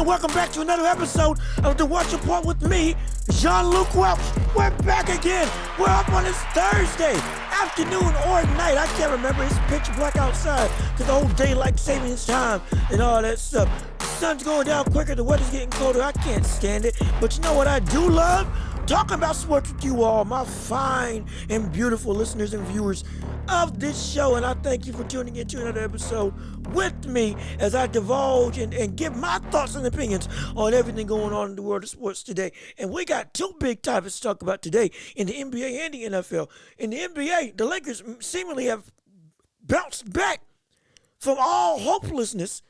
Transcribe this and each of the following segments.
and welcome back to another episode of The Watch Report with me, Jean-Luc Welch. We're back again. We're up on this Thursday afternoon or night. I can't remember. It's pitch black outside because the whole daylight savings time and all that stuff. The sun's going down quicker. The weather's getting colder. I can't stand it. But you know what I do love? Talking about sports with you all, my fine and beautiful listeners and viewers of this show. And I thank you for tuning in to another episode with me as I divulge and give my thoughts and opinions on everything going on in the world of sports today. And we got two big topics to talk about today in the NBA and the NFL. In the NBA, the Lakers seemingly have bounced back from all hopelessness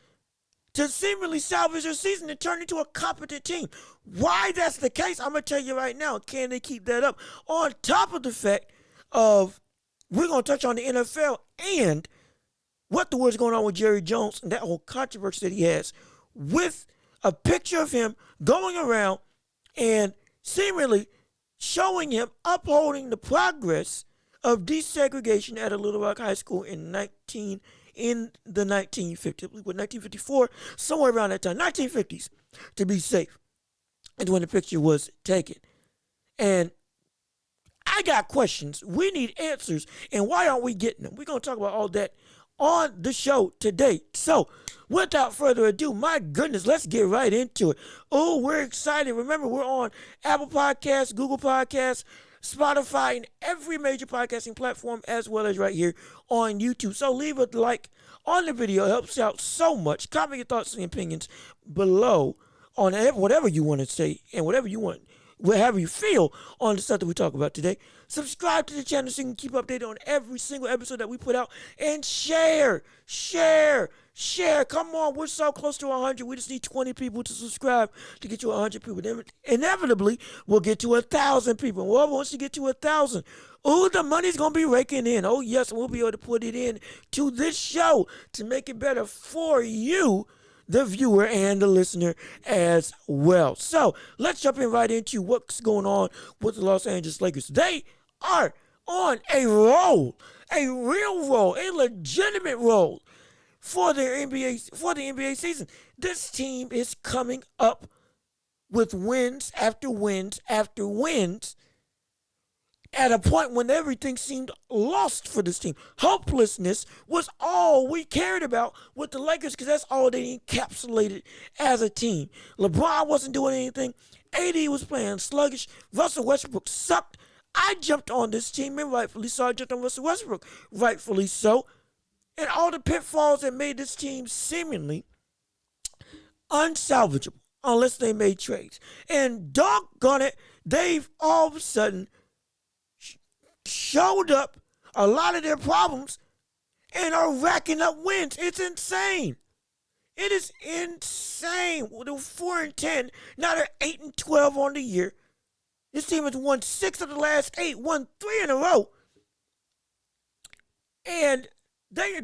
to seemingly salvage their season and turn into a competent team. Why that's the case, I'm going to tell you right now. Can they keep that up? On top of the fact of, we're going to touch on the NFL and what the word's going on with Jerry Jones and that whole controversy that he has with a picture of him going around and seemingly showing him upholding the progress of desegregation at a Little Rock High School in the 1950s, 1954, somewhere around that time, 1950s, to be safe, is when the picture was taken. And I got questions. We need answers. And why aren't we getting them? We're going to talk about all that on the show today. So, without further ado, my goodness, let's get right into it. Oh, we're excited. Remember, we're on Apple Podcasts, Google Podcasts, Spotify, and every major podcasting platform, as well as right here on YouTube. So leave a like on the video. It helps out so much. Comment your thoughts and opinions below on whatever you want to say and whatever you want, whatever you feel on the stuff that we talk about today. Subscribe to the channel so you can keep updated on every single episode that we put out. And share. Come on, we're so close to 100. We just need 20 people to subscribe to get to 100 people. Then inevitably, we'll get to 1,000 people. Well, once you get to 1,000, oh, the money's going to be raking in. Oh, yes, we'll be able to put it in to this show to make it better for you, the viewer and the listener as well. So let's jump in right into what's going on with the Los Angeles Lakers. They are on a roll, a real roll, a legitimate roll for the NBA season. This team is coming up with wins after wins after wins at a point when everything seemed lost for this team. Hopelessness was all we cared about with the Lakers because that's all they encapsulated as a team. LeBron wasn't doing anything. AD was playing sluggish. Russell Westbrook sucked. I jumped on this team, and rightfully so. I jumped on Russell Westbrook, rightfully so. And all the pitfalls that made this team seemingly unsalvageable unless they made trades. And doggone it, they've all of a sudden showed up a lot of their problems and are racking up wins. It's insane. It is insane. Well, they were 4-10. Now they're 8-12 on the year. This team has won 6 of the last 8, won 3 in a row. And they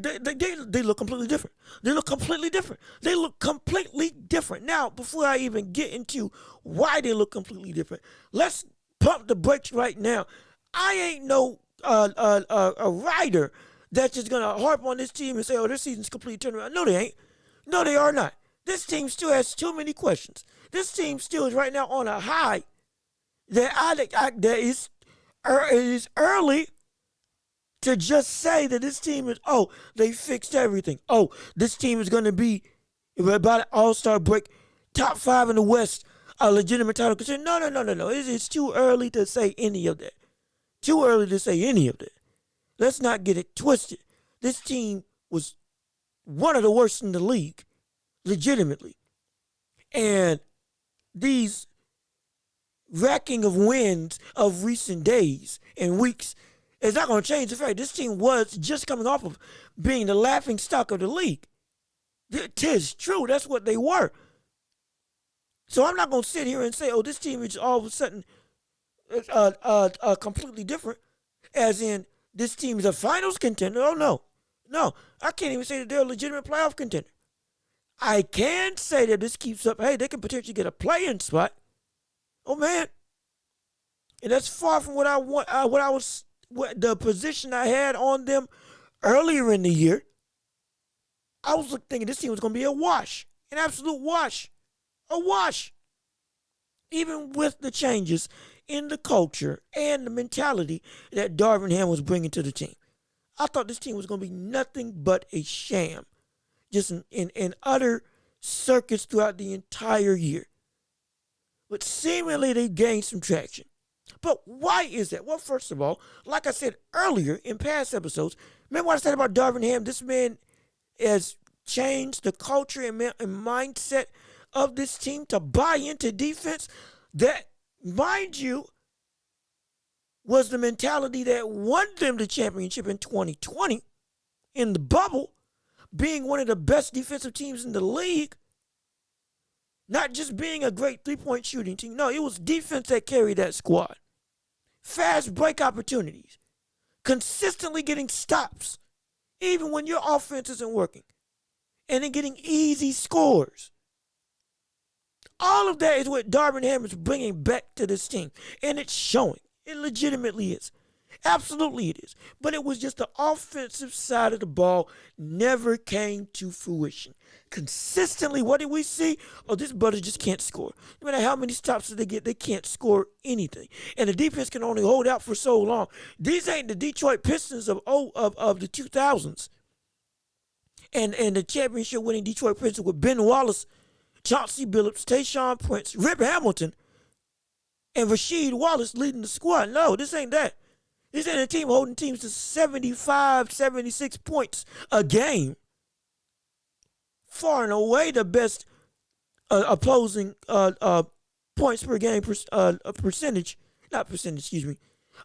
look completely different. They look completely different. Now, before I even get into why they look completely different, let's pump the brakes right now. I ain't no a writer that's just going to harp on this team and say, oh, this season's completely turned around. No, they ain't. No, they are not. This team still has too many questions. This team still is right now on a high that it is early to just say that this team is, oh, they fixed everything. Oh, this team is going to be about an all-star break, top 5 in the West, a legitimate title contender. No. It's too early to say any of that. Let's not get it twisted. This team was one of the worst in the league, legitimately. And these racking of wins of recent days and weeks is not going to change the fact this team was just coming off of being the laughing stock of the league. Tis true. That's what they were. So I'm not going to sit here and say, oh, this team is all of a sudden completely different, as in this team is a finals contender. Oh, no. No, I can't even say that they're a legitimate playoff contender. I can say that this keeps up. Hey, they can potentially get a play-in spot. Oh, man. And that's far from what I want. The position I had on them earlier in the year. I was thinking this team was going to be a wash, an absolute wash. A wash. Even with the changes in the culture and the mentality that Darvin Ham was bringing to the team. I thought this team was going to be nothing but a sham. Just in utter circus throughout the entire year. But seemingly they gained some traction. But why is that? Well, first of all, like I said earlier in past episodes, remember what I said about Darvin Ham? This man has changed the culture and mindset of this team to buy into defense that, mind you, was the mentality that won them the championship in 2020 in the bubble, being one of the best defensive teams in the league. Not just being a great three-point shooting team. No, it was defense that carried that squad. Fast break opportunities. Consistently getting stops, even when your offense isn't working. And then getting easy scores. All of that is what Darvin Ham is bringing back to this team. And it's showing. It legitimately is. Absolutely it is. But it was just the offensive side of the ball never came to fruition. Consistently, what did we see? Oh, this brother just can't score. No matter how many stops they get, they can't score anything. And the defense can only hold out for so long. These ain't the Detroit Pistons of the 2000s. And the championship winning Detroit Pistons with Ben Wallace, Chauncey Billups, Tayshaun Prince, Rip Hamilton, and Rasheed Wallace leading the squad. No, this ain't that. This ain't a team holding teams to 75, 76 points a game. Far and away the best opposing points per game percentage. Not percentage, excuse me.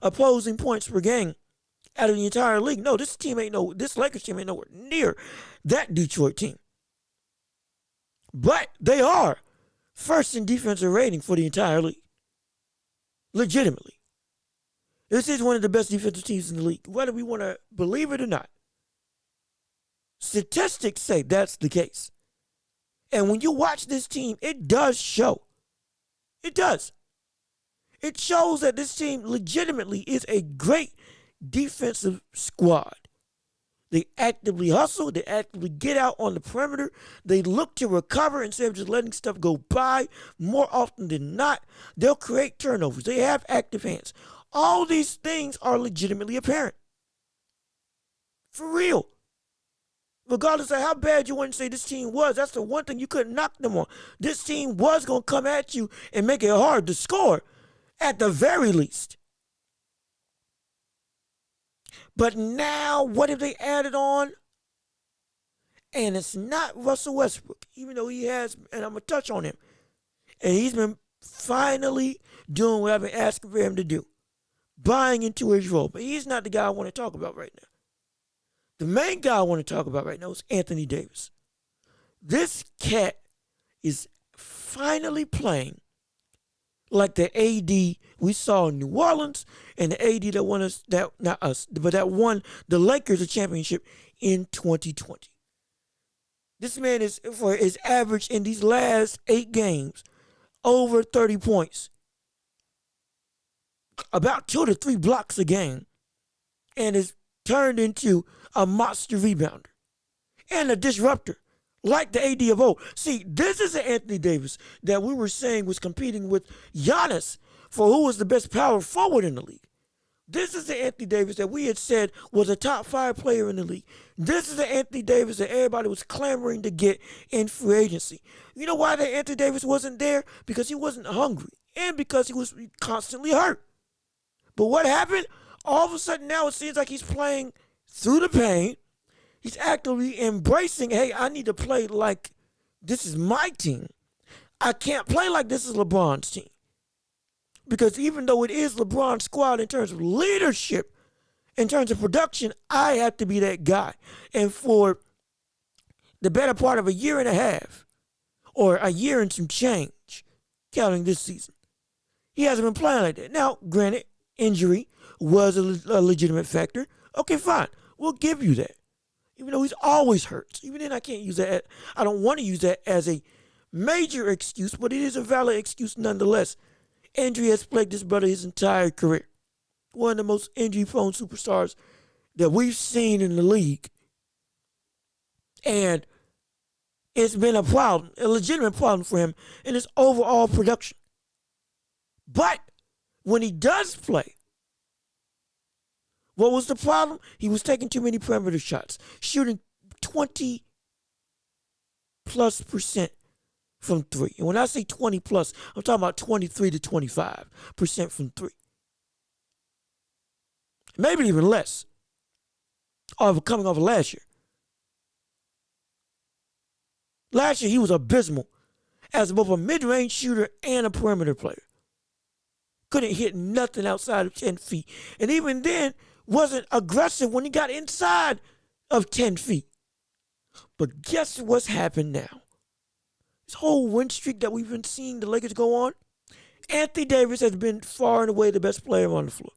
Opposing points per game out of the entire league. No, this Lakers team ain't nowhere near that Detroit team. But they are first in defensive rating for the entire league. Legitimately. This is one of the best defensive teams in the league, whether we want to believe it or not. Statistics say that's the case. And when you watch this team, it does show. It does. It shows that this team legitimately is a great defensive squad. They actively hustle. They actively get out on the perimeter. They look to recover instead of just letting stuff go by. More often than not, they'll create turnovers. They have active hands. All these things are legitimately apparent. For real. Regardless of how bad you want to say this team was, that's the one thing you couldn't knock them on. This team was going to come at you and make it hard to score, at the very least. But now, what have they added on? And it's not Russell Westbrook, even though he has, and I'm going to touch on him. And he's been finally doing what I've been asking for him to do. Buying into his role. But he's not the guy I want to talk about right now. The main guy I want to talk about right now is Anthony Davis. This cat is finally playing like the AD we saw in New Orleans and the AD that won us, that won the Lakers a championship in 2020. This man is average in these last 8 games over 30 points. About 2 to 3 blocks a game. And is turned into a monster rebounder and a disruptor like the AD of old. See, this is an Anthony Davis that we were saying was competing with Giannis for who was the best power forward in the league. This is the Anthony Davis that we had said was a top 5 player in the league. This is the Anthony Davis that everybody was clamoring to get in free agency. You know why that Anthony Davis wasn't there? Because he wasn't hungry and because he was constantly hurt. But what happened? All of a sudden now it seems like he's playing through the pain. He's actively embracing, hey, I need to play like this is my team. I can't play like this is LeBron's team. Because even though it is LeBron's squad in terms of leadership, in terms of production, I have to be that guy. And for the better part of a year and a half, or a year and some change, counting this season, he hasn't been playing like that. Now, granted, injury was a legitimate factor. Okay, fine. We'll give you that. Even though he's always hurt. Even then, I can't use that. I don't want to use that as a major excuse, but it is a valid excuse nonetheless. Injury has plagued this brother his entire career. One of the most injury-prone superstars that we've seen in the league. And It's been a problem, a legitimate problem for him in his overall production. But when he does play, what was the problem? He was taking too many perimeter shots, shooting 20 plus percent from three. And when I say 20 plus, I'm talking about 23 to 25% from three. Maybe even less. Coming off of last year. Last year, he was abysmal as both a mid-range shooter and a perimeter player. Couldn't hit nothing outside of 10 feet. And even then, wasn't aggressive when he got inside of 10 feet. But guess what's happened now? This whole win streak that we've been seeing the Lakers go on, Anthony Davis has been far and away the best player on the floor.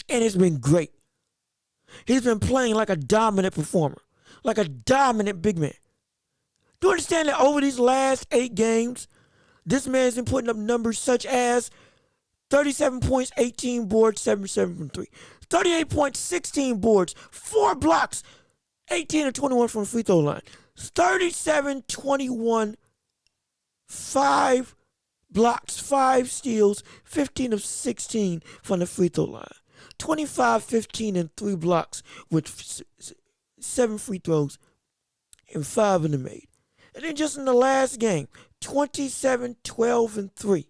And it's been great. He's been playing like a dominant performer, like a dominant big man. Do you understand that over these last 8 games, this man's been putting up numbers such as 37 points, 18 boards, 7-7 from 3. 38 points, 16 boards, 4 blocks, 18 of 21 from the free throw line. 37, 21, 5 blocks, 5 steals, 15 of 16 from the free throw line. 25, 15, and 3 blocks with 7 free throws and 5 in the made. And then just in the last game, 27, 12, and 3.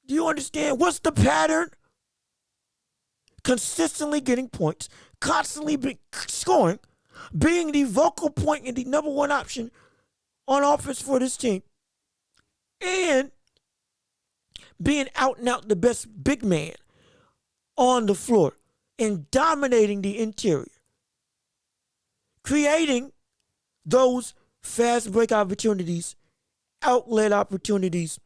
Do you understand? What's the pattern? Consistently getting points, constantly scoring, being the vocal point and the number one option on offense for this team, and being out and out the best big man on the floor and dominating the interior, creating those fast break opportunities, outlet opportunities,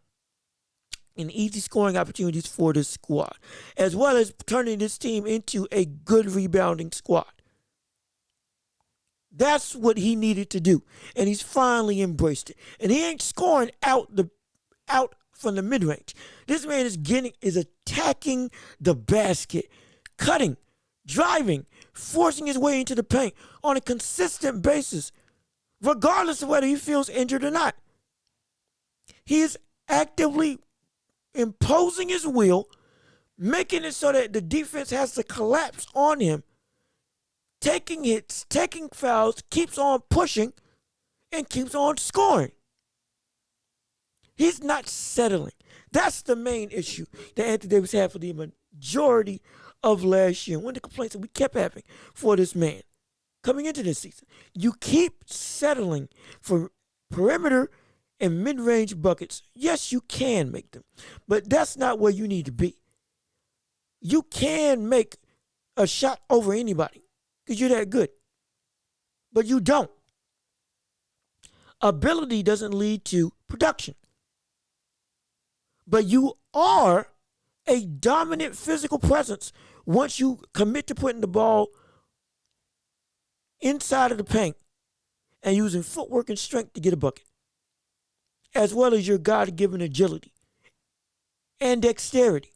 and easy scoring opportunities for this squad, as well as turning this team into a good rebounding squad. That's what he needed to do, and he's finally embraced it. And he ain't scoring out from the mid-range. This man is attacking the basket, cutting, driving, forcing his way into the paint on a consistent basis, regardless of whether he feels injured or not. He is actively imposing his will, making it so that the defense has to collapse on him, taking hits, taking fouls, keeps on pushing, and keeps on scoring. He's not settling. That's the main issue that Anthony Davis had for the majority of last year. One of the complaints that we kept having for this man coming into this season. You keep settling for perimeter and mid-range buckets. Yes, you can make them, but that's not where you need to be. You can make a shot over anybody because you're that good, but you don't. Ability doesn't lead to production, but you are a dominant physical presence once you commit to putting the ball inside of the paint and using footwork and strength to get a bucket, as well as your God-given agility and dexterity.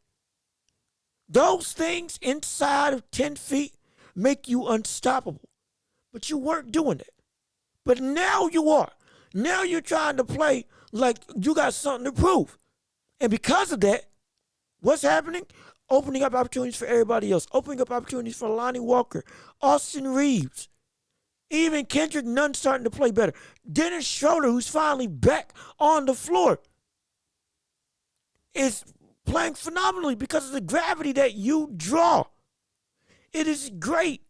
Those things inside of 10 feet make you unstoppable. But you weren't doing it. But now you are. Now you're trying to play like you got something to prove. And because of that, what's happening? Opening up opportunities for everybody else. Opening up opportunities for Lonnie Walker, Austin Reeves, even Kendrick Nunn starting to play better. Dennis Schroeder, who's finally back on the floor, is playing phenomenally because of the gravity that you draw. It is great.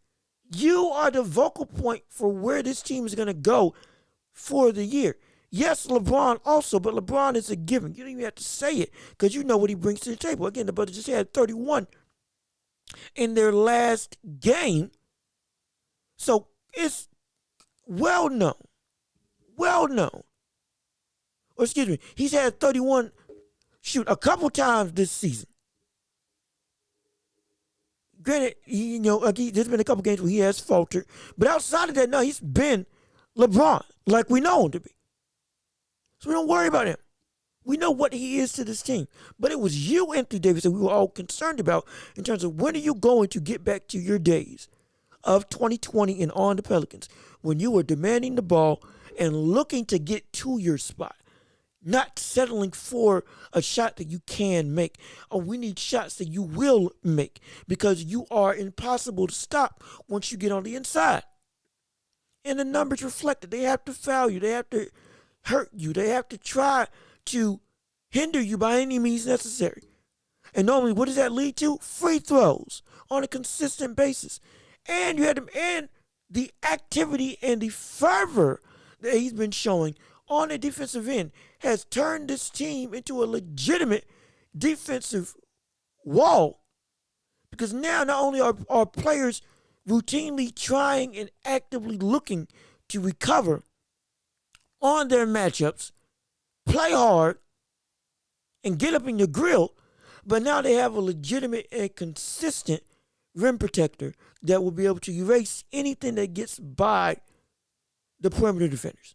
You are the vocal point for where this team is going to go for the year. Yes, LeBron also, but LeBron is a given. You don't even have to say it because you know what he brings to the table. Again, the brother just had 31 in their last game. So it's well known. Or excuse me, he's had 31 a couple times this season. Granted, there's been a couple games where he has faltered. But outside of that, no, he's been LeBron like we know him to be. So we don't worry about him. We know what he is to this team. But it was you, Anthony Davis, that we were all concerned about in terms of when are you going to get back to your days of 2020 and on the Pelicans when you were demanding the ball and looking to get to your spot, not settling for a shot that you can make. Or we need shots that you will make because you are impossible to stop once you get on the inside. And the numbers reflect it. They have to foul you. They have to hurt you. They have to try to hinder you by any means necessary. And normally, what does that lead to? Free throws on a consistent basis. And you had him, and the activity and the fervor that he's been showing on the defensive end has turned this team into a legitimate defensive wall. Because now not only are players routinely trying and actively looking to recover on their matchups, play hard, and get up in your grill, but now they have a legitimate and consistent rim protector that will be able to erase anything that gets by the perimeter defenders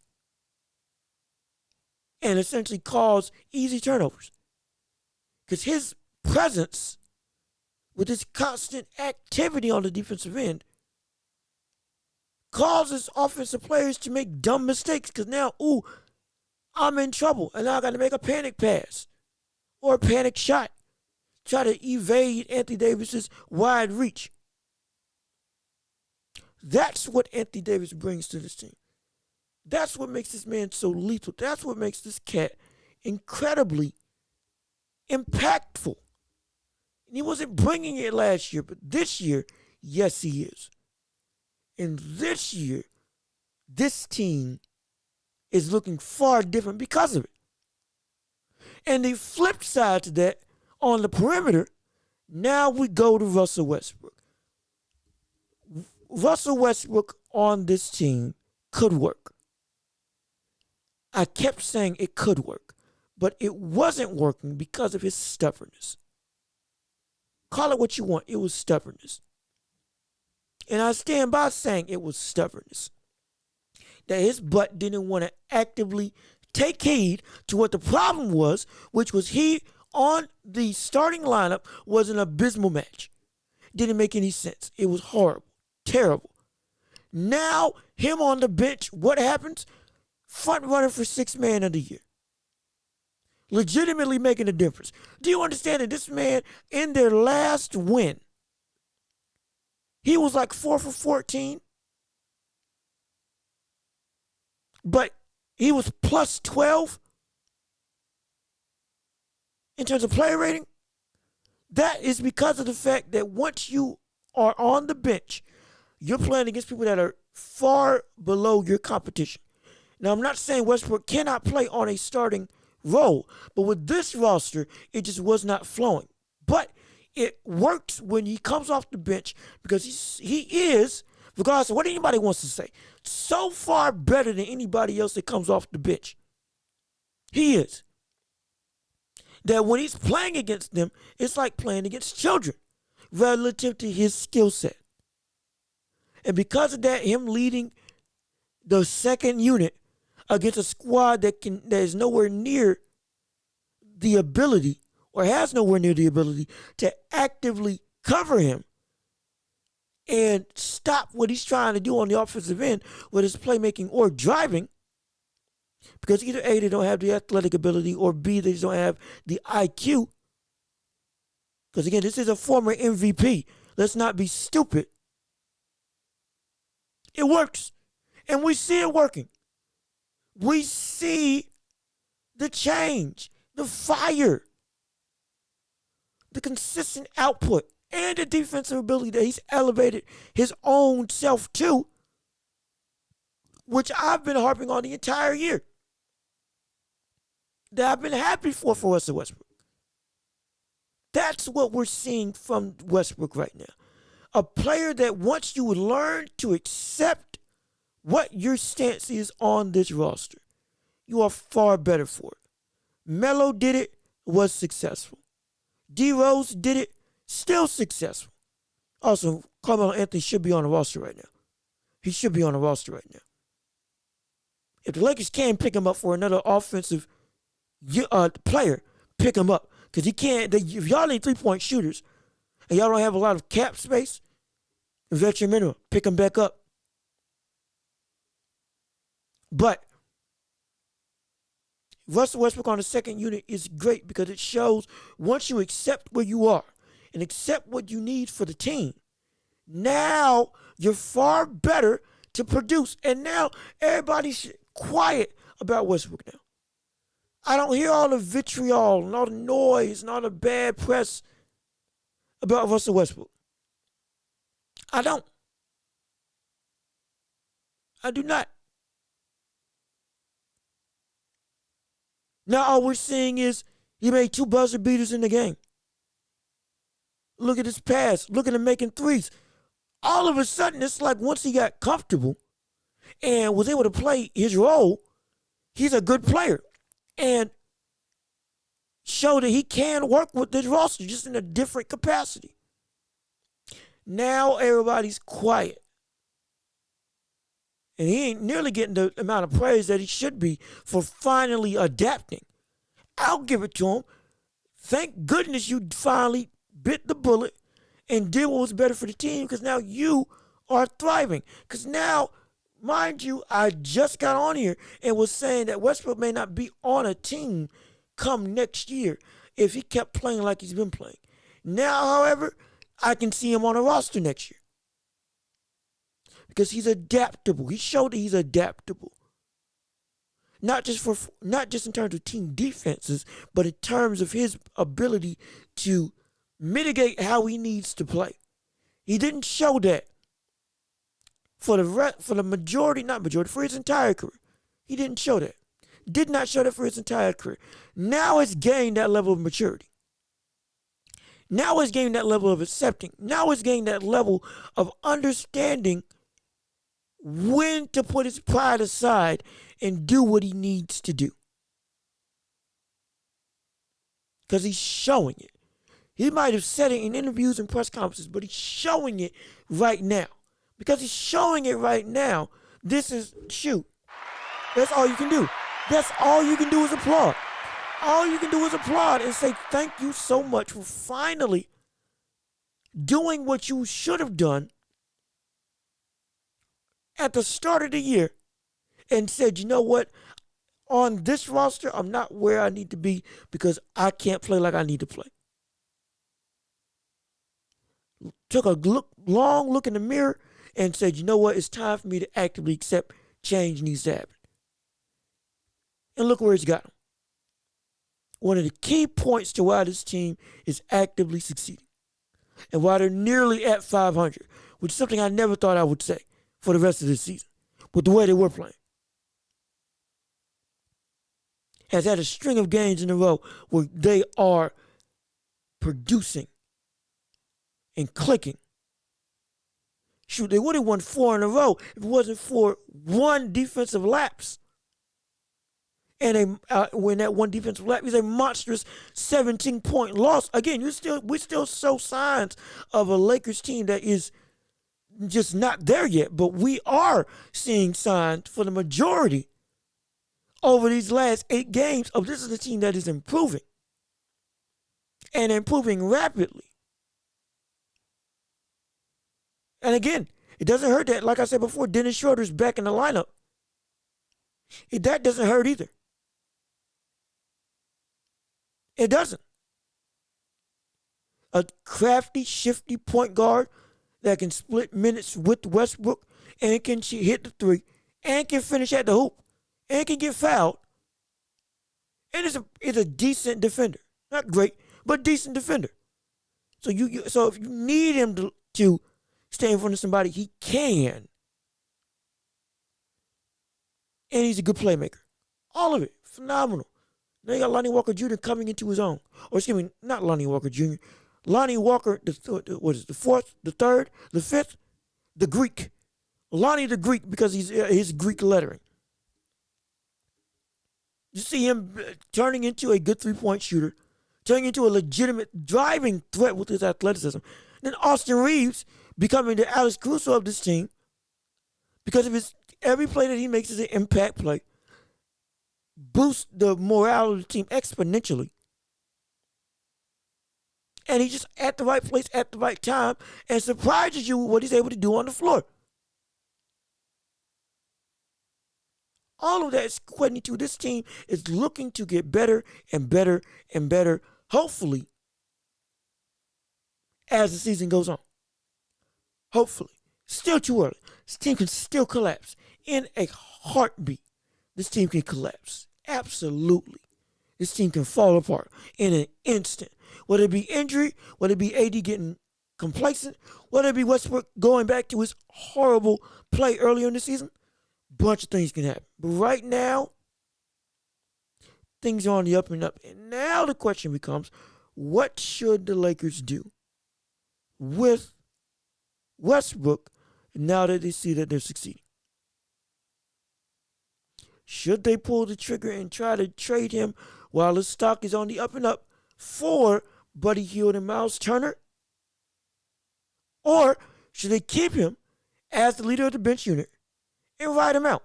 and essentially cause easy turnovers. Because his presence with his constant activity on the defensive end causes offensive players to make dumb mistakes because now, I'm in trouble and now I got to make a panic pass or a panic shot. Try to evade Anthony Davis's wide reach. That's what Anthony Davis brings to this team. That's what makes this man so lethal. That's what makes this cat incredibly impactful. And he wasn't bringing it last year, but this year, yes, he is. And this year, this team is looking far different because of it. And the flip side to that, on the perimeter, now we go to Russell Westbrook. Russell Westbrook on this team could work. I kept saying it could work, but it wasn't working because of his stubbornness. Call it what you want, it was stubbornness. And I stand by saying it was stubbornness. That his butt didn't want to actively take heed to what the problem was, which was he on the starting lineup was an abysmal match. Didn't make any sense. It was horrible, terrible. Now, him on the bench, what happens? Front runner for sixth man of the year. Legitimately making a difference. Do you understand that this man, in their last win, he was like 4 for 14, but he was plus 12 in terms of player rating? That is because of the fact that once you are on the bench, you're playing against people that are far below your competition. Now, I'm not saying Westbrook cannot play on a starting role, but with this roster, it just was not flowing. But it works when he comes off the bench because he is, regardless of what anybody wants to say, so far better than anybody else that comes off the bench. He is. That when he's playing against them, it's like playing against children relative to his skill set. And because of that, him leading the second unit against a squad that is nowhere near the ability or has nowhere near the ability to actively cover him and stop what he's trying to do on the offensive end, whether it's playmaking or driving, because either A, they don't have the athletic ability, or B, they just don't have the IQ. Because again, this is a former MVP. Let's not be stupid. It works. And we see it working. We see the change, the fire, the consistent output, and the defensive ability that he's elevated his own self to, which I've been harping on the entire year. That I've been happy for Russell Westbrook. That's what we're seeing from Westbrook right now. A player that once you learn to accept what your stance is on this roster, you are far better for it. Melo did it, was successful. D Rose did it, still successful. Also, Carmelo Anthony should be on the roster right now. He should be on the roster right now. If the Lakers can pick him up for another offensive player, pick him up. Because he can't, if y'all ain't 3-point shooters and y'all don't have a lot of cap space, veteran minimum, pick him back up. But Russell Westbrook on the second unit is great because it shows once you accept where you are and accept what you need for the team, now you're far better to produce. And now everybody's quiet about Westbrook now. I don't hear all the vitriol and all the noise and all the bad press about Russell Westbrook. I don't. I do not. Now all we're seeing is he made 2 buzzer beaters in the game. Look at his pass. Look at him making threes. All of a sudden, it's like once he got comfortable and was able to play his role, he's a good player. And showed that he can work with this roster just in a different capacity. Now everybody's quiet. And he ain't nearly getting the amount of praise that he should be for finally adapting. I'll give it to him. Thank goodness you finally bit the bullet and did what was better for the team, because now you are thriving. Because now, mind you, I just got on here and was saying that Westbrook may not be on a team come next year if he kept playing like he's been playing. Now, however, I can see him on a roster next year. Because he's adaptable. He showed that he's adaptable. Not just in terms of team defenses, but in terms of his ability to mitigate how he needs to play. He didn't show that for his entire career. He didn't show that. Did not show that for his entire career. Now it's gained that level of maturity. Now it's gained that level of accepting. Now it's gained that level of understanding when to put his pride aside and do what he needs to do. Because he's showing it. He might have said it in interviews and press conferences, but he's showing it right now. Because he's showing it right now, that's all you can do. That's all you can do is applaud. All you can do is applaud and say thank you so much for finally doing what you should have done at the start of the year and said, you know what, on this roster, I'm not where I need to be because I can't play like I need to play. Took a long look in the mirror and said, you know what, it's time for me to actively accept change needs to happen. And look where it's got him. One of the key points to why this team is actively succeeding and why they're nearly at 500, which is something I never thought I would say for the rest of this season, with the way they were playing. Has had a string of games in a row where they are producing and clicking. Shoot, they would have won 4 in a row if it wasn't for one defensive lapse. And when that one defensive lapse is a monstrous 17-point loss. Again, we still show signs of a Lakers team that is just not there yet, but we are seeing signs for the majority over these last 8 games of this is a team that is improving and improving rapidly. And again, it doesn't hurt that, like I said before, Dennis Schroeder's back in the lineup. That doesn't hurt either. It doesn't. A crafty, shifty point guard that can split minutes with Westbrook and can hit the 3 and can finish at the hoop and can get fouled. And is a decent defender. Not great, but decent defender. So if you need him to stay in front of somebody, he can. And he's a good playmaker. All of it. Phenomenal. Now you got Lonnie Walker Jr. coming into his own. Or excuse me, not Lonnie Walker Jr. Lonnie Walker, the fourth, the third, the fifth, the Greek. Lonnie the Greek because he's his Greek lettering. You see him turning into a good 3-point shooter, turning into a legitimate driving threat with his athleticism. Then Austin Reeves becoming the Alex Caruso of this team because of every play that he makes is an impact play. Boost the morale of the team exponentially. and he's just at the right place at the right time and surprises you with what he's able to do on the floor. All of that is equating to this team is looking to get better and better and better, hopefully, as the season goes on. Hopefully. Still too early. This team can still collapse. In a heartbeat, this team can collapse. Absolutely. This team can fall apart in an instant. Whether it be injury, whether it be AD getting complacent, whether it be Westbrook going back to his horrible play earlier in the season, bunch of things can happen. But right now, things are on the up and up. And now the question becomes, what should the Lakers do with Westbrook now that they see that they're succeeding? Should they pull the trigger and try to trade him while his stock is on the up and up for Buddy Hield and Miles Turner? Or should they keep him as the leader of the bench unit and ride him out?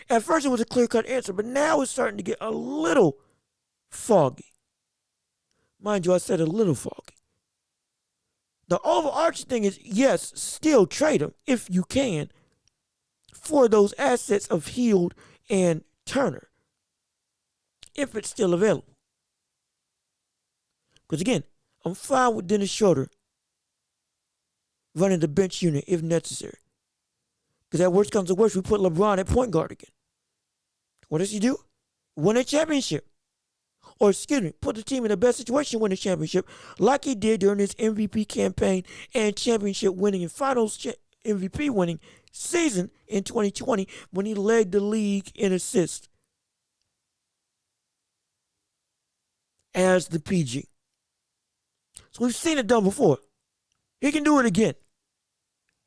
At first it was a clear-cut answer, but now it's starting to get a little foggy. Mind you, I said a little foggy. The overarching thing is, yes, still trade him if you can for those assets of Hield and Turner, if it's still available. Because again, I'm fine with Dennis Schroeder running the bench unit if necessary. Because at worst comes to worst, we put LeBron at point guard again. What does he do? Win a championship. Or excuse me, put the team in the best situation to win a championship like he did during his MVP campaign and championship winning and finals MVP winning season in 2020 when he led the league in assists as the PG. So we've seen it done before. He can do it again.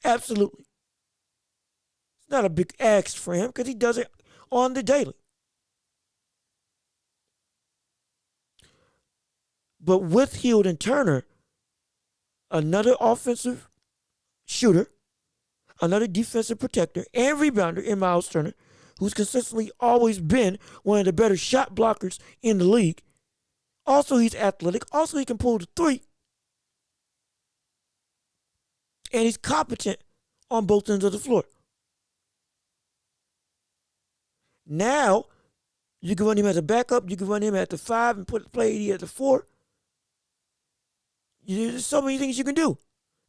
Absolutely. It's not a big ask for him because he does it on the daily. But with Hield and Turner, another offensive shooter, another defensive protector, and rebounder in Miles Turner, who's consistently always been one of the better shot blockers in the league. Also, he's athletic. Also, he can pull the three. And he's competent on both ends of the floor. Now, you can run him as a backup. You can run him at the 5 and play AD at the 4. There's so many things you can do.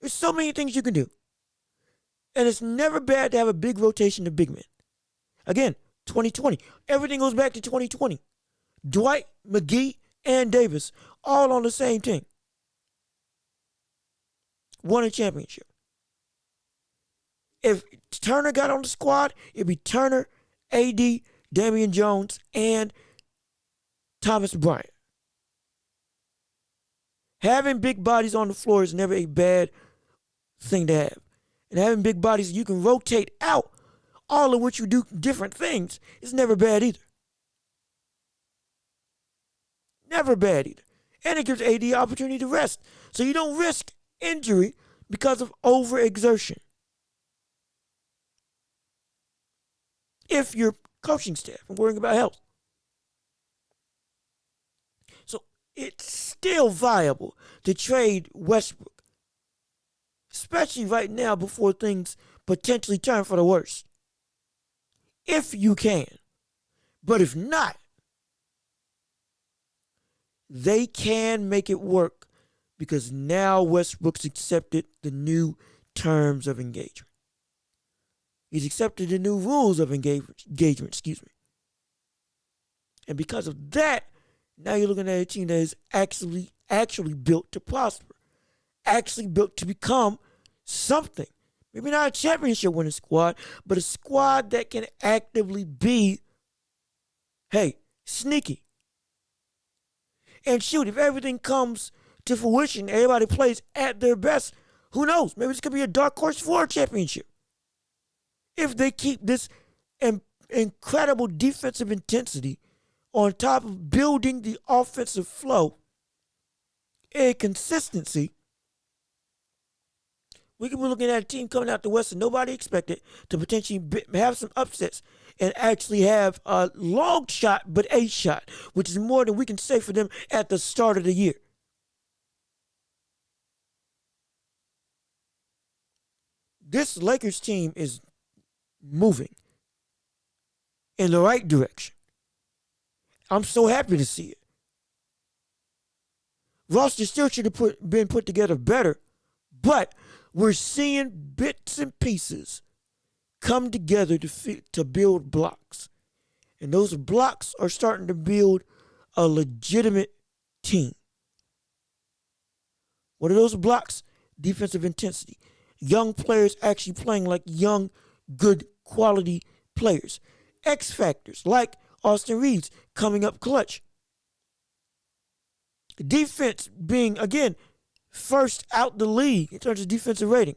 There's so many things you can do. And it's never bad to have a big rotation of big men. Again, 2020. Everything goes back to 2020. Dwight, McGee, and Davis all on the same team. Won a championship. If Turner got on the squad, it'd be Turner, AD, Damian Jones, and Thomas Bryant. Having big bodies on the floor is never a bad thing to have. And having big bodies you can rotate out, all of which you do different things, is never bad either. Never bad either. And it gives AD the opportunity to rest. So you don't risk injury because of overexertion. If you're coaching staff and worrying about health. So it's still viable to trade Westbrook. Especially right now before things potentially turn for the worse. If you can. But if not, they can make it work because now Westbrook's accepted the new terms of engagement. He's accepted the new rules of engagement, And because of that, now you're looking at a team that is actually built to prosper. Actually built to become something. Maybe not a championship winning squad, but a squad that can actively be, sneaky. And shoot, if everything comes to fruition, everybody plays at their best, who knows? Maybe this could be a dark horse for a championship. If they keep this incredible defensive intensity on top of building the offensive flow and consistency, we could be looking at a team coming out the West and nobody expected to potentially have some upsets and actually have a long shot, but a shot, which is more than we can say for them at the start of the year. this Lakers team is moving in the right direction. I'm so happy to see it. Roster still should have been put together better, but we're seeing bits and pieces come together to build blocks. And those blocks are starting to build a legitimate team. What are those blocks? Defensive intensity. Young players actually playing like young, good quality players. X factors like Austin Reeves coming up clutch. Defense being, again, first out the league in terms of defensive rating.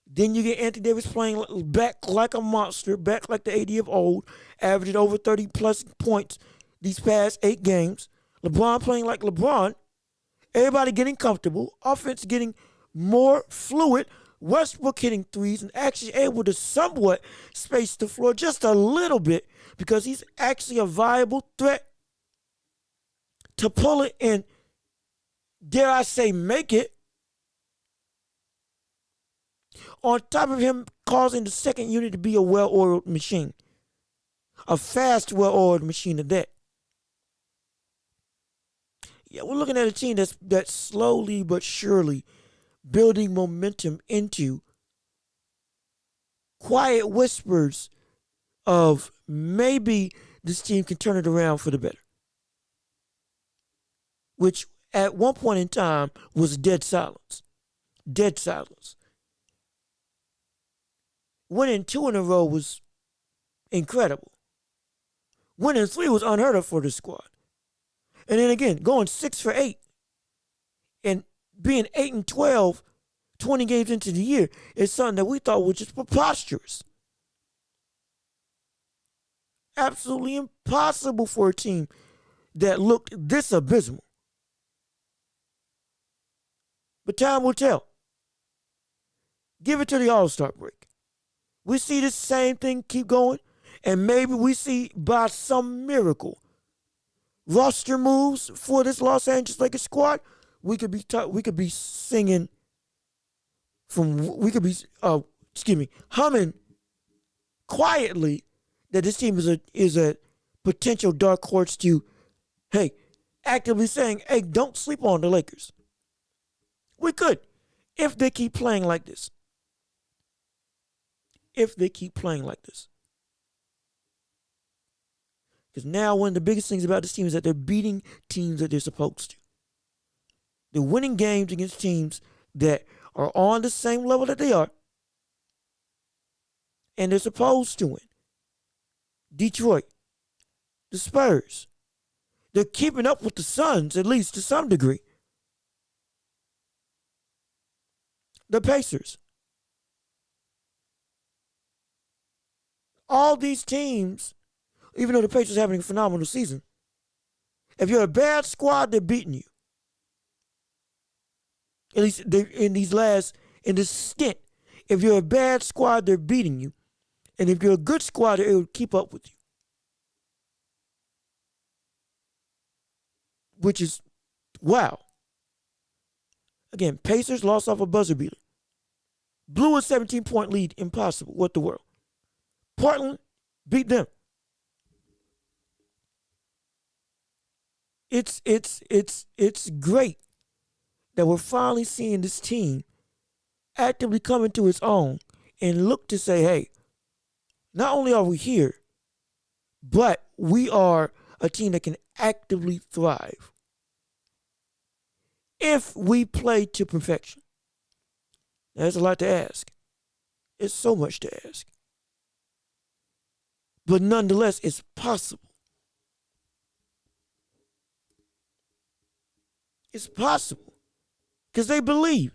Then you get Anthony Davis playing back like a monster, back like the AD of old, averaging over 30 plus points these past 8 games. LeBron playing like LeBron. Everybody getting comfortable. Offense getting more fluid. Westbrook hitting threes and actually able to somewhat space the floor just a little bit because he's actually a viable threat to pull it and, dare I say, make it. On top of him causing the second unit to be a well-oiled machine. A fast, well-oiled machine at that. Yeah, we're looking at a team that's slowly but surely building momentum into quiet whispers of maybe this team can turn it around for the better. Which at one point in time was dead silence. Dead silence. Winning 2 in a row was incredible. Winning 3 was unheard of for this squad. And then again, going 6 for 8 and being 8-12, 20 games into the year is something that we thought was just preposterous. Absolutely impossible for a team that looked this abysmal. But time will tell. Give it to the All-Star break. We see this same thing keep going, and maybe we see by some miracle roster moves for this Los Angeles Lakers squad. We could be singing humming quietly that this team is a potential dark horse to, hey, actively saying, hey, don't sleep on the Lakers. We could, if they keep playing like this. If they keep playing like this. Because now one of the biggest things about this team is that they're beating teams that they're supposed to. They're winning games against teams that are on the same level that they are. And they're supposed to win. Detroit. The Spurs. They're keeping up with the Suns, at least to some degree. The Pacers. All these teams, even though the Pacers are having a phenomenal season, if you're a bad squad, they're beating you. At least in this stint. If you're a bad squad, they're beating you. And if you're a good squad, it will keep up with you. Which is, wow. Again, Pacers lost off a buzzer beater. Blew a 17-point lead. Impossible. What the world? Portland beat them. It's great that we're finally seeing this team actively come into its own and look to say, hey, not only are we here, but we are a team that can actively thrive if we play to perfection. That's a lot to ask. It's so much to ask. But nonetheless, it's possible. It's possible. Because they believe.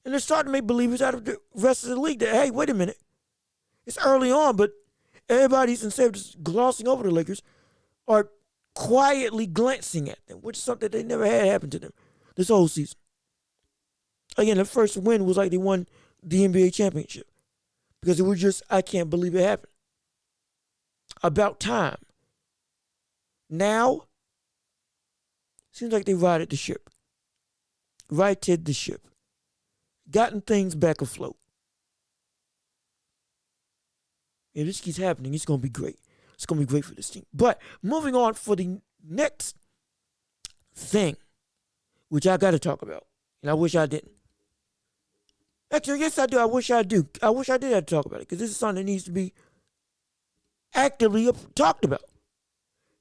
And they're starting to make believers out of the rest of the league that, hey, wait a minute. It's early on, but everybody's, instead of just glossing over the Lakers, are quietly glancing at them, which is something they never had happen to them this whole season. Again, the first win was like they won the NBA championship. Because it was just, I can't believe it happened. About time. Now, seems like they righted the ship. Righted the ship. gotten things back afloat. If this keeps happening, it's going to be great. It's going to be great for this team. But moving on for the next thing, which I got to talk about, and I wish I didn't. Actually, yes, I do. I wish I do. I wish I did have to talk about it, because this is something that needs to be actively talked about.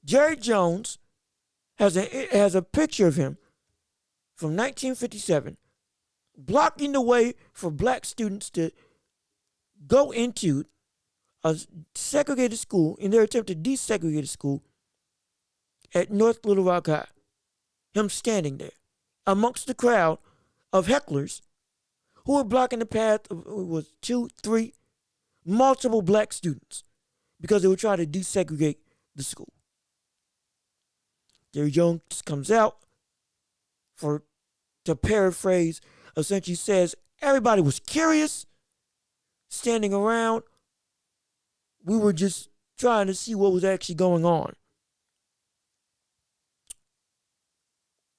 Jerry Jones has a picture of him from 1957 blocking the way for black students to go into a segregated school in their attempt to desegregate a school at North Little Rock High. Him standing there amongst the crowd of hecklers who were blocking the path of multiple black students because they were trying to desegregate the school. Jerry Jones comes out to paraphrase, essentially says, everybody was curious, standing around. We were just trying to see what was actually going on.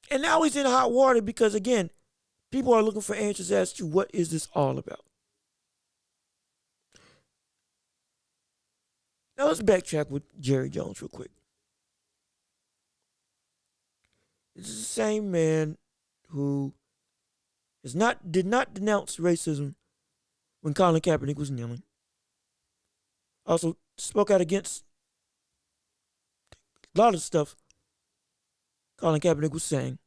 And now he's in hot water because, again, people are looking for answers as to what is this all about. Now let's backtrack with Jerry Jones real quick. This is the same man who did not denounce racism when Colin Kaepernick was kneeling. Also spoke out against a lot of stuff Colin Kaepernick was saying.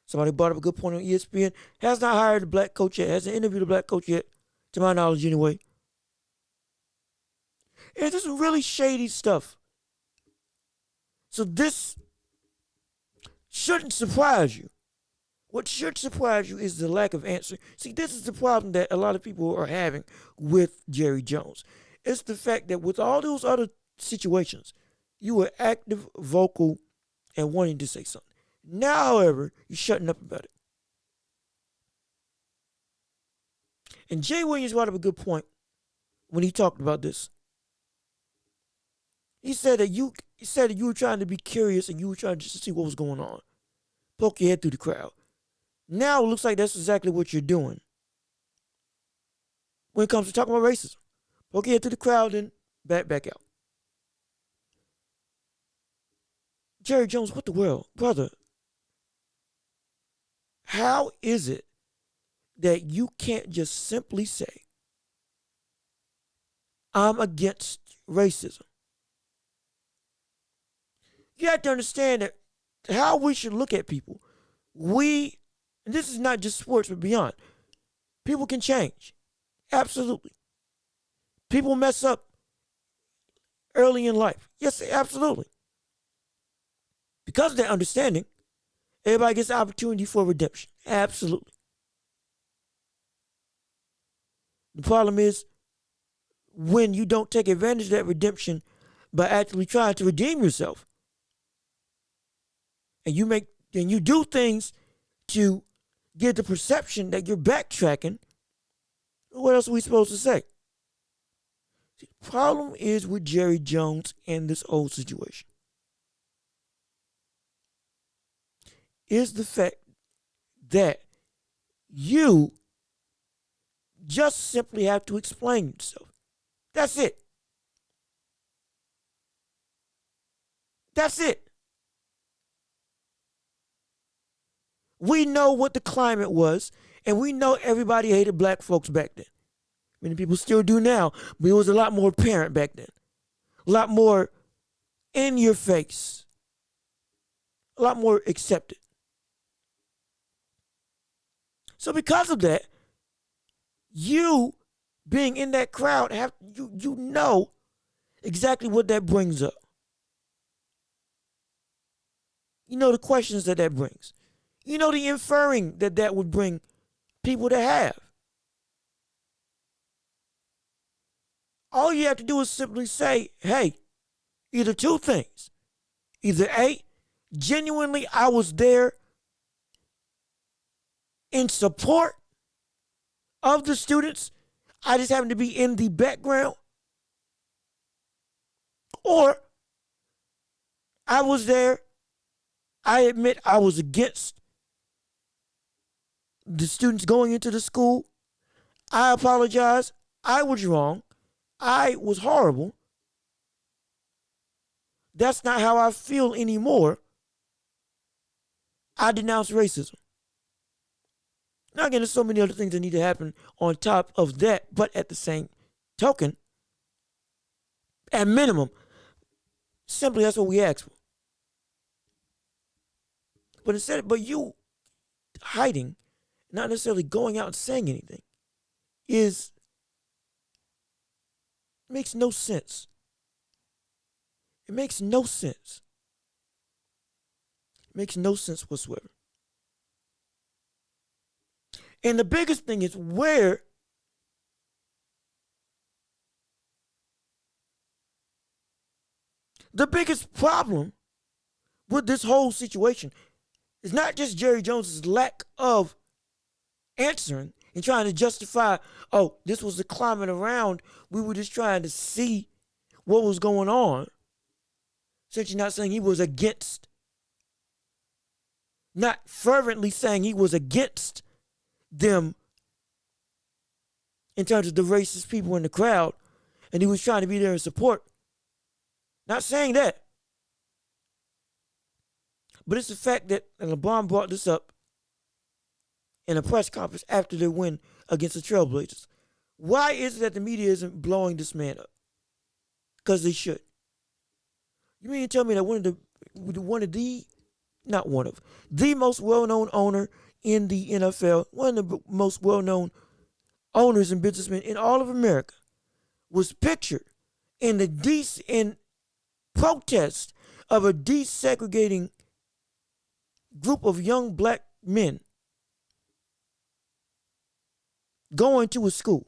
Somebody brought up a good point on ESPN. Has not hired a black coach yet. Hasn't interviewed a black coach yet, to my knowledge anyway. And there's some really shady stuff. So this shouldn't surprise you. What should surprise you is the lack of answer. See, this is the problem that a lot of people are having with Jerry Jones. It's the fact that with all those other situations, you were active, vocal, and wanting to say something. Now, however, you're shutting up about it. And Jay Williams brought up a good point when he talked about this. He said that you were trying to be curious and you were trying just to see what was going on. Poke your head through the crowd. Now it looks like that's exactly what you're doing when it comes to talking about racism. Poke your head through the crowd and back out. Jerry Jones, what the world? Brother, how is it that you can't just simply say, I'm against racism? You have to understand that how we should look at people. And this is not just sports, but beyond. People can change. Absolutely. People mess up early in life. Yes, absolutely. Because of that understanding, everybody gets the opportunity for redemption. Absolutely. The problem is when you don't take advantage of that redemption by actually trying to redeem yourself. And you do things to give the perception that you're backtracking. What else are we supposed to say? See, the problem is with Jerry Jones and this whole situation is the fact that you just simply have to explain yourself. That's it. That's it. We know what the climate was, and we know everybody hated black folks back then. Many people still do now, but it was a lot more apparent back then. A lot more in your face. A lot more accepted. So because of that, you being in that crowd, you know exactly what that brings up. You know the questions that brings. You know the inferring that would bring people to have. All you have to do is simply say, hey, either two things. Either A, genuinely I was there in support of the students. I just happened to be in the background. Or I was there. I admit I was against the students going into the school. I apologize. I was wrong. I was horrible. That's not how I feel anymore. I denounce racism. Now, again, there's so many other things that need to happen on top of that, but at the same token, at minimum, simply that's what we ask for. But you hiding, not necessarily going out and saying anything, makes no sense. It makes no sense. It makes no sense whatsoever. And the biggest thing is where the biggest problem with this whole situation is not just Jerry Jones's lack of answering and trying to justify, oh, this was the climate around. We were just trying to see what was going on. Essentially not saying he was against, not fervently saying he was against them in terms of the racist people in the crowd, and he was trying to be there in support. Not saying that. But it's the fact that, and LeBron brought this up in a press conference after their win against the Trailblazers. Why is it that the media isn't blowing this man up? Because they should. You mean to tell me that the most well-known owner in the NFL, one of the most well-known owners and businessmen in all of America, was pictured in protest of a desegregating group of young black men going to a school.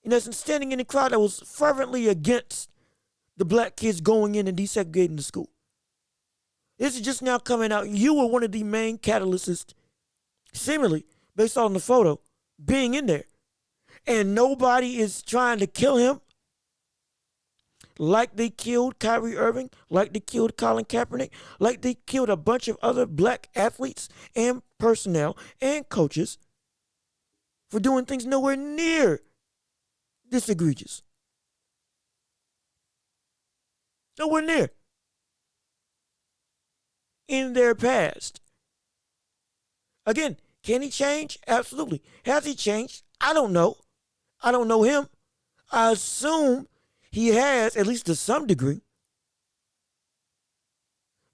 In essence, standing in the crowd that was fervently against the black kids going in and desegregating the school. This is just now coming out. You were one of the main catalysts, seemingly, based on the photo, being in there. And nobody is trying to kill him like they killed Kyrie Irving, like they killed Colin Kaepernick, like they killed a bunch of other black athletes and personnel and coaches for doing things nowhere near this egregious. Nowhere near. In their past. Again, can he change? Absolutely. Has he changed? I don't know. I don't know him. I assume he has, at least to some degree.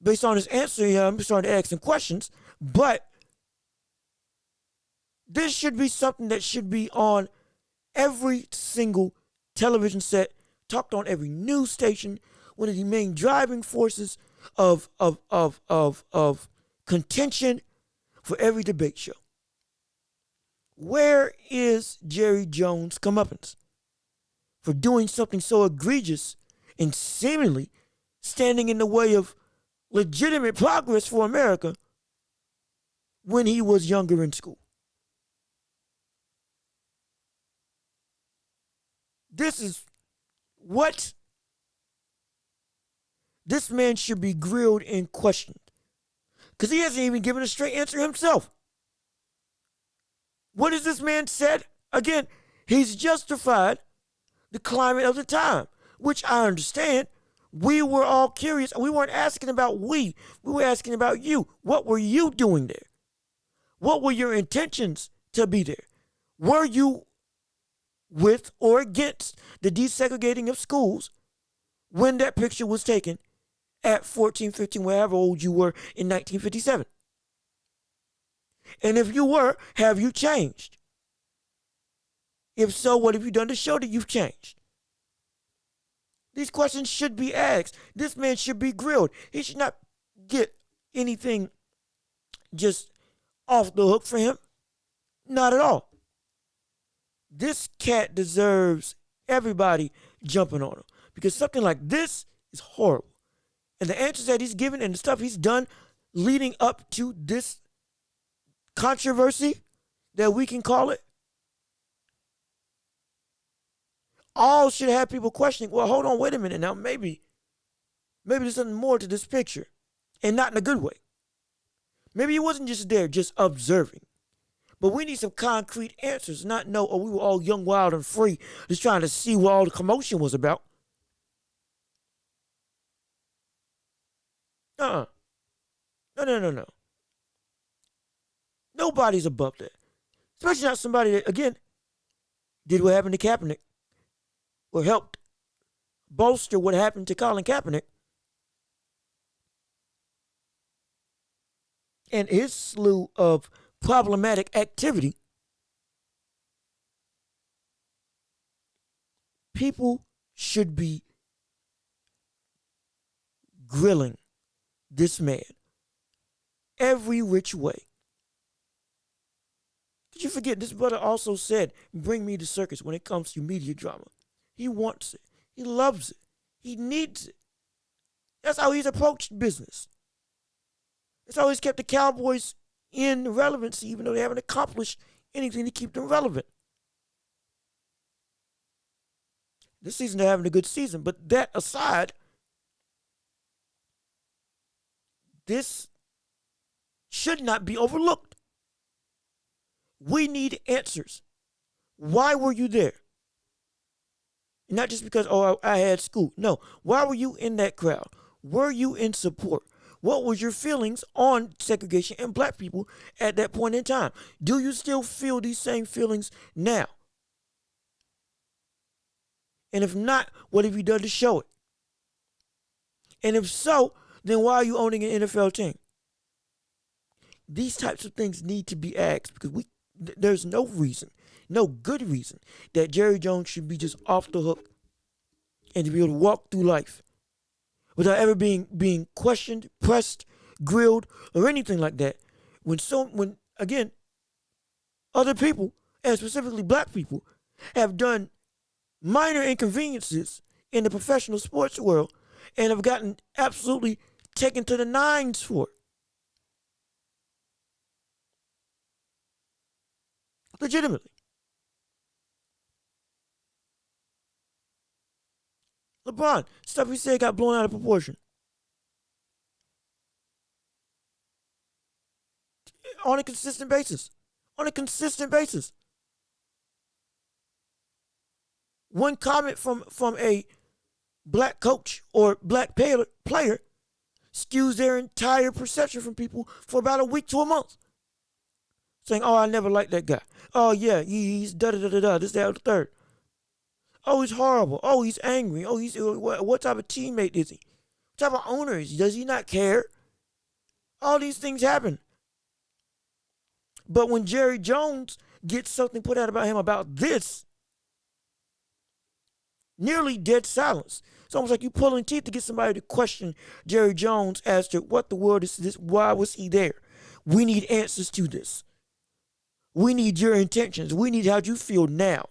Based on his answer, I'm starting to ask some questions. But this should be something that should be on every single television set, talked on every news station, one of the main driving forces of contention for every debate show. Where is Jerry Jones' comeuppance for doing something so egregious and seemingly standing in the way of legitimate progress for America when he was younger in school? This is what this man should be grilled and questioned, because he hasn't even given a straight answer himself. What has this man said? Again, he's justified the climate of the time, which I understand. We were all curious. We weren't asking about we were asking about you. What were you doing there? What were your intentions to be there? Were you with or against the desegregating of schools when that picture was taken at 14, 15, wherever old you were in 1957? And if you were, have you changed? If so, what have you done to show that you've changed? These questions should be asked. This man should be grilled. He should not get anything just off the hook for him. Not at all. This cat deserves everybody jumping on him, because something like this is horrible. And the answers that he's given and the stuff he's done leading up to this controversy, that we can call it, all should have people questioning, well, hold on, wait a minute now, maybe there's something more to this picture, and not in a good way. Maybe he wasn't just there, just observing. But we need some concrete answers, not know, oh, we were all young, wild, and free, just trying to see what all the commotion was about. Uh-uh. No, no, no, no. Nobody's above that. Especially not somebody that, again, did what happened to Kaepernick or helped bolster what happened to Colin Kaepernick and his slew of problematic activity. People should be grilling this man every which way. Did you forget this brother also said, bring me the circus when it comes to media drama? He wants it. He loves it. He needs it. That's how he's approached business. That's how he's kept the Cowboys in relevancy, even though they haven't accomplished anything to keep them relevant. This season they're having a good season, but that aside, this should not be overlooked. We need answers. Why were you there? Not just because, oh, I had school. No. Why were you in that crowd? Were you in support? What was your feelings on segregation and black people at that point in time? Do you still feel these same feelings now? And if not, what have you done to show it? And if so, then why are you owning an NFL team? These types of things need to be asked because there's no reason, no good reason that Jerry Jones should be just off the hook and to be able to walk through life without ever being questioned, pressed, grilled, or anything like that. When again, other people, and specifically black people, have done minor inconveniences in the professional sports world and have gotten absolutely taken to the nines for it. Legitimately. LeBron, stuff he said got blown out of proportion. On a consistent basis. On a consistent basis. One comment from a black coach or black player skews their entire perception from people for about a week to a month. Saying, oh, I never liked that guy. Oh, yeah, he's da-da-da-da-da, this, that, or the third. Oh, he's horrible. Oh, he's angry. Oh, he's what type of teammate is he? What type of owner is he? Does he not care? All these things happen. But when Jerry Jones gets something put out about him about this, nearly dead silence. It's almost like you pulling teeth to get somebody to question Jerry Jones as to what the world is this, why was he there? We need answers to this. We need your intentions. We need how you feel now.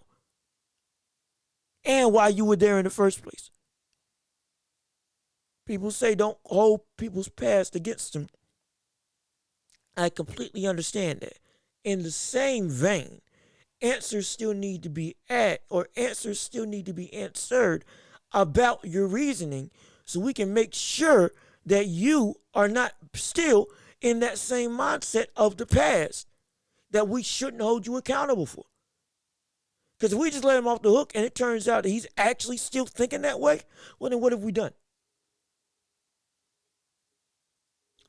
And why you were there in the first place. People say don't hold people's past against them. I completely understand that. In the same vein, answers still need to be answers still need to be answered about your reasoning so we can make sure that you are not still in that same mindset of the past that we shouldn't hold you accountable for. Because if we just let him off the hook and it turns out that he's actually still thinking that way, well, then what have we done?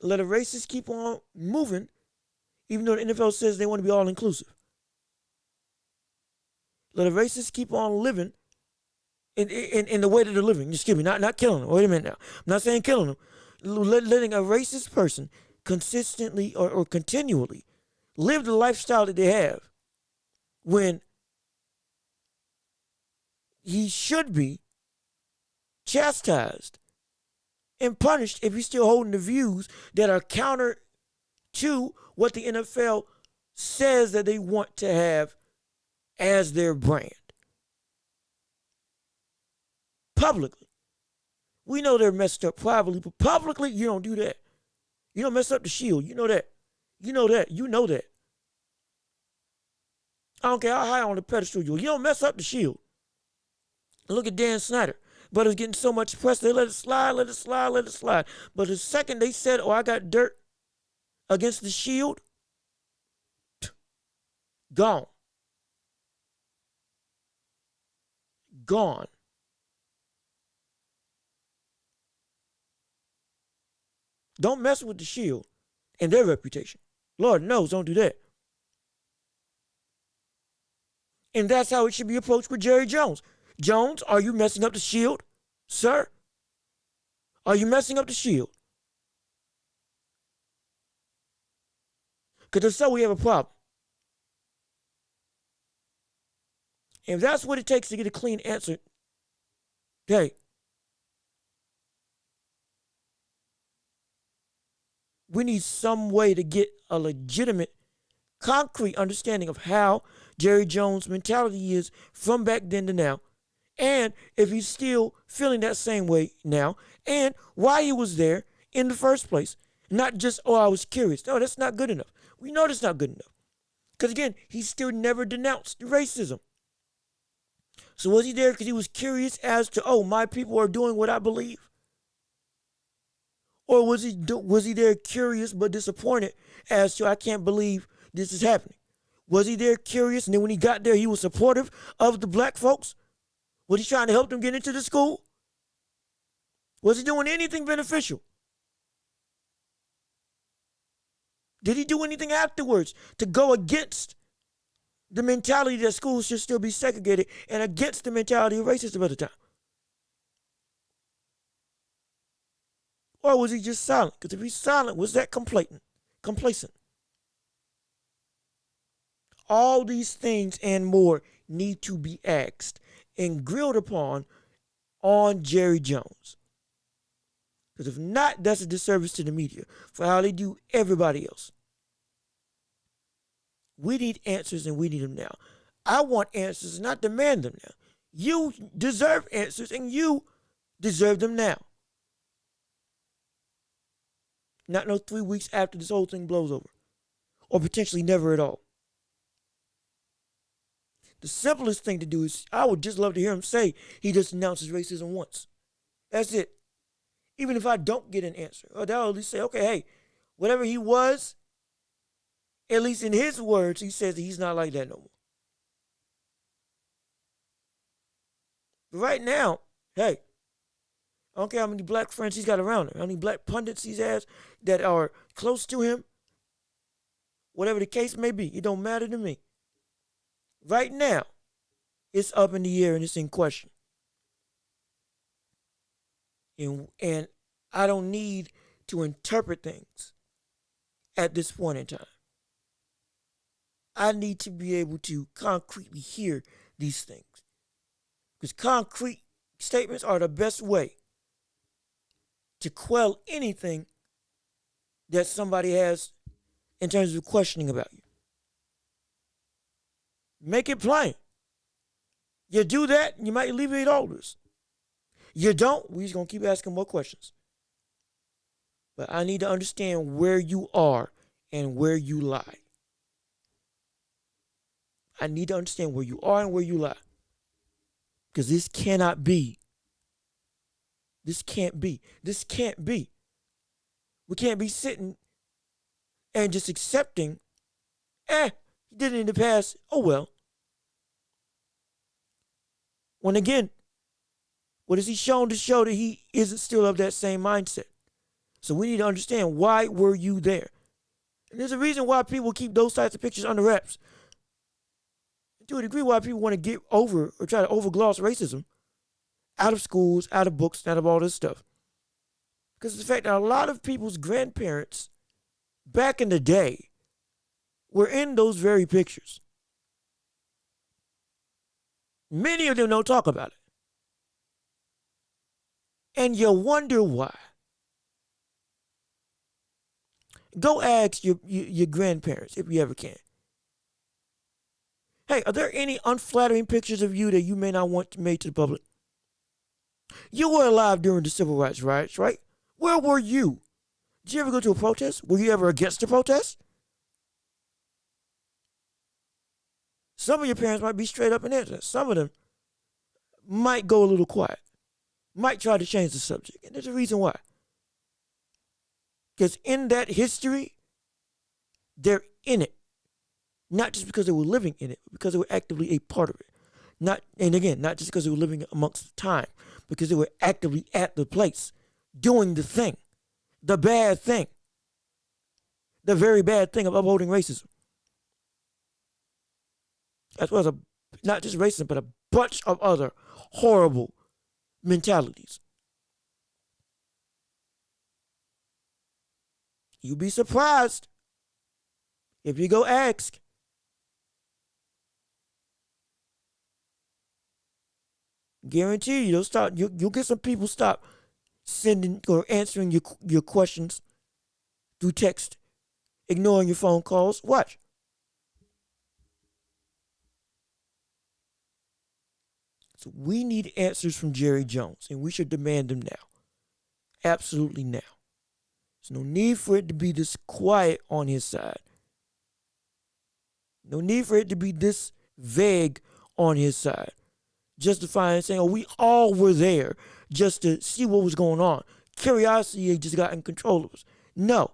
Let a racist keep on moving, even though the NFL says they want to be all inclusive. Let a racist keep on living in the way that they're living. Excuse me, not killing them. Wait a minute now. I'm not saying killing them. Letting a racist person consistently or continually live the lifestyle that they have when he should be chastised and punished if he's still holding the views that are counter to what the NFL says that they want to have as their brand. Publicly. We know they're messed up privately, but publicly, you don't do that. You don't mess up the shield. You know that. You know that. You know that. I don't care how high on the pedestal you are. You don't mess up the shield. Look at Dan Snyder. But it's getting so much press, they let it slide, let it slide, let it slide. But the second they said, oh, I got dirt, against the shield, gone. Gone. Don't mess with the shield and their reputation. Lord knows, don't do that. And that's how it should be approached with Jerry Jones. Jones, are you messing up the shield, sir? Are you messing up the shield? Because if so, we have a problem. And if that's what it takes to get a clean answer, hey, we need some way to get a legitimate, concrete understanding of how Jerry Jones' mentality is from back then to now, and if he's still feeling that same way now, and why he was there in the first place. Not just, oh, I was curious. No, that's not good enough. We know that's not good enough. Because again, he still never denounced racism. So was he there because he was curious as to, oh, my people are doing what I believe? Or was he there curious but disappointed as to, I can't believe this is happening? Was he there curious and then when he got there he was supportive of the black folks? Was he trying to help them get into the school? Was he doing anything beneficial? Did he do anything afterwards to go against the mentality that schools should still be segregated and against the mentality of racism at the time? Or was he just silent? Because if he's silent, was that complacent? All these things and more need to be asked and grilled upon on Jerry Jones. Because if not, that's a disservice to the media for how they do everybody else. We need answers and we need them now. I want answers, not demand them now. You deserve answers and you deserve them now. Not no 3 weeks after this whole thing blows over. Or potentially never at all. The simplest thing to do is, I would just love to hear him say he just announces racism once. That's it. Even if I don't get an answer. Or they'll at least say, okay, hey, whatever he was, at least in his words, he says that he's not like that no more. But right now, hey, I don't care how many black friends he's got around him, how many black pundits he has that are close to him. Whatever the case may be, it don't matter to me. Right now, it's up in the air and it's in question. And I don't need to interpret things at this point in time. I need to be able to concretely hear these things. Because concrete statements are the best way to quell anything that somebody has in terms of questioning about you. Make it plain. You do that, you might alleviate orders. You don't, we're just going to keep asking more questions. But I need to understand where you are and where you lie. I need to understand where you are and where you lie. Because this cannot be. This can't be. This can't be. We can't be sitting and just accepting, he did it in the past, oh well. When again, what has he shown to show that he isn't still of that same mindset? So we need to understand, why were you there? And there's a reason why people keep those types of pictures under wraps. To a degree, why people want to get over or try to overgloss racism out of schools, out of books, out of all this stuff. Because of the fact that a lot of people's grandparents back in the day were in those very pictures. Many of them don't talk about it. And you wonder why. Go ask your grandparents if you ever can. Hey, are there any unflattering pictures of you that you may not want made to the public? You were alive during the civil rights riots, right? Where were you? Did you ever go to a protest? Were you ever against a protest? Some of your parents might be straight up and answer. Some of them might go a little quiet. Might try to change the subject. And there's a reason why. Because in that history, They're in it. Not just because they were living in it, but because they were actively a part of it. Not just because they were living amongst the time, because they were actively at the place, doing the thing, the bad thing, the very bad thing of upholding racism. As well as not just racism, but a bunch of other horrible mentalities. You'll be surprised if you go ask. Guarantee you, you'll get some people stop sending or answering your questions through text, ignoring your phone calls. Watch. So we need answers from Jerry Jones, and we should demand them now. Absolutely now. There's no need for it to be this quiet on his side. No need for it to be this vague on his side. Justifying saying, oh, we all were there just to see what was going on. Curiosity just got in control of us. No.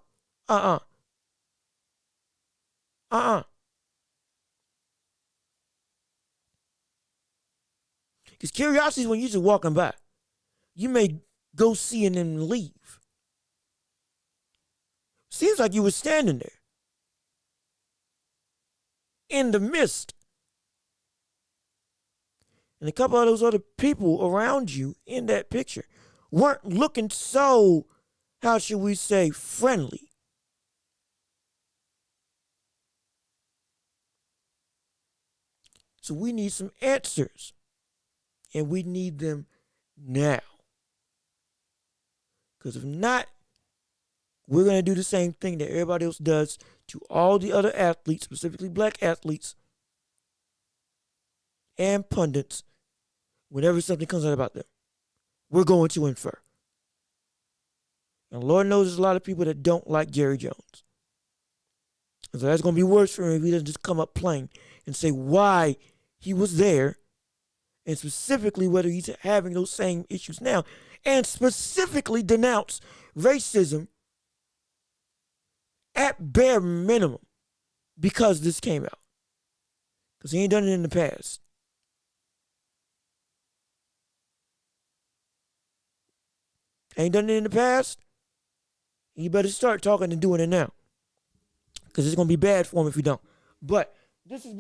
Because curiosity is when you're just walking by. You may go see and then leave. Seems like you were standing there in the mist. And a couple of those other people around you in that picture weren't looking so, how should we say, friendly. So we need some answers. And we need them now. Because if not, we're going to do the same thing that everybody else does to all the other athletes, specifically black athletes and pundits, whenever something comes out about them. We're going to infer. And Lord knows there's a lot of people that don't like Jerry Jones. And so that's going to be worse for him if he doesn't just come up plain and say why he was there, and specifically whether he's having those same issues now, and specifically denounce racism at bare minimum because this came out. Because he ain't done it in the past. Ain't done it in the past. You better start talking and doing it now. Because it's going to be bad for him if you don't. But this has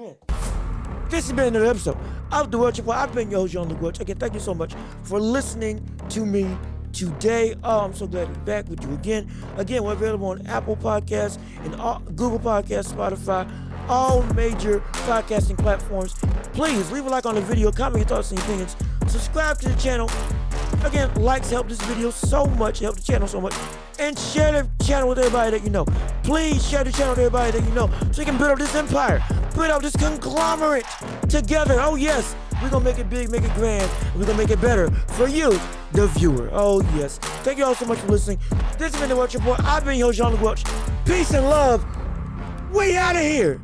been another episode of The World Report. I've been your host, Jean-Luc Welch. Again, thank you so much for listening to me today. I'm so glad to be back with you again. Again, we're available on Apple Podcasts and Google Podcasts, Spotify, all major podcasting platforms. Please leave a like on the video, comment your thoughts and opinions, subscribe to the channel. Again, likes help this video so much, help the channel so much, and share the channel with everybody that you know. Please share the channel with everybody that you know so we can build up this empire, build up this conglomerate together. Oh yes, we're going to make it big, make it grand, and we're going to make it better for you, the viewer. Oh yes. Thank you all so much for listening. This has been The Welch Report. I've been your host, Jean-Luc Welch. Peace and love. We out of here.